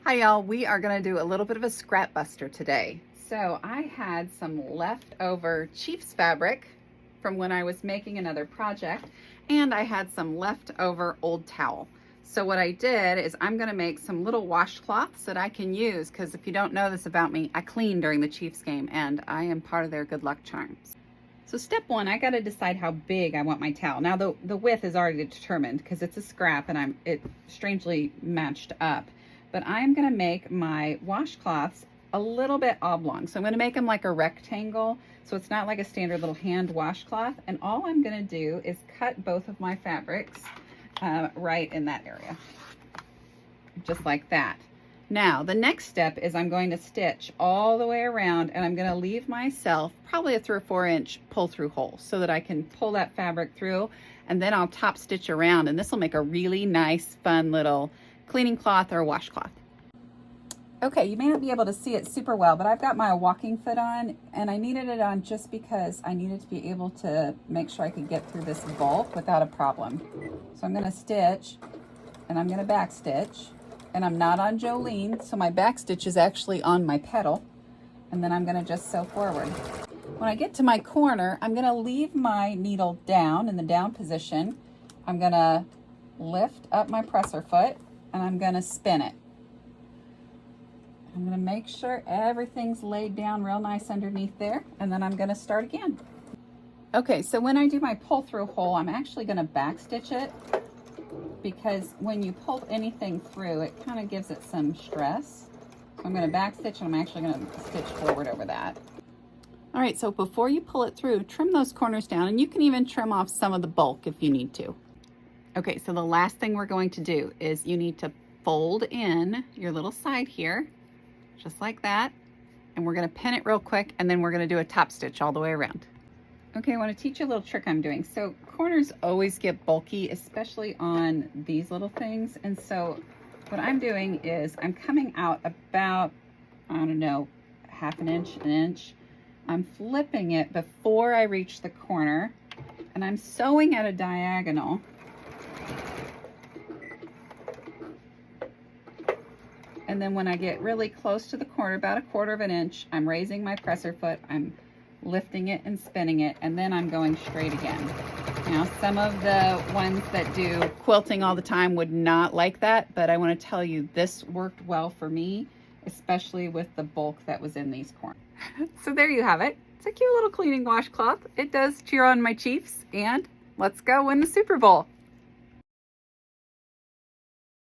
Hi y'all, we are gonna do a little bit of a scrap buster today. So I had some leftover Chiefs fabric from when I was making another project, and I had some leftover old towel. So what I did is I'm gonna make some little washcloths that I can use, because if you don't know this about me, I clean during the Chiefs game and I am part of their good luck charms. So step one, I gotta decide how big I want my towel. Now the width is already determined because it's a scrap and it strangely matched up. But I'm gonna make my washcloths a little bit oblong. So I'm gonna make them like a rectangle, so it's not like a standard little hand washcloth. And all I'm gonna do is cut both of my fabrics right in that area, just like that. Now, the next step is I'm going to stitch all the way around, and I'm gonna leave myself probably a 3 or 4 inch pull-through hole so that I can pull that fabric through, and then I'll top stitch around, and this will make a really nice, fun little cleaning cloth or washcloth. Okay, you may not be able to see it super well, but I've got my walking foot on, and I needed it on just because I needed to be able to make sure I could get through this bulk without a problem. So I'm gonna stitch, and I'm gonna back stitch, and I'm not on Jolene, so my back stitch is actually on my pedal, and then I'm gonna just sew forward. When I get to my corner, I'm gonna leave my needle down in the down position. I'm gonna lift up my presser foot, and I'm gonna spin it. I'm gonna make sure everything's laid down real nice underneath there, and then I'm gonna start again. Okay, so when I do my pull-through hole, I'm actually gonna back stitch it, because when you pull anything through, it kind of gives it some stress. So I'm gonna back stitch, and I'm actually gonna stitch forward over that. All right, so before you pull it through, trim those corners down, and you can even trim off some of the bulk if you need to. Okay, so the last thing we're going to do is you need to fold in your little side here, just like that. And we're gonna pin it real quick, and then we're gonna do a top stitch all the way around. Okay, I wanna teach you a little trick I'm doing. So corners always get bulky, especially on these little things. And so what I'm doing is I'm coming out about, I don't know, half an inch. I'm flipping it before I reach the corner, and I'm sewing at a diagonal. And then when I get really close to the corner, about a 1/4 of an inch, I'm raising my presser foot, I'm lifting it and spinning it, and then I'm going straight again. Now, some of the ones that do quilting all the time would not like that, but I want to tell you this worked well for me, especially with the bulk that was in these corners. So there you have it. It's a cute little cleaning washcloth. It does cheer on my Chiefs, and let's go win the Super Bowl.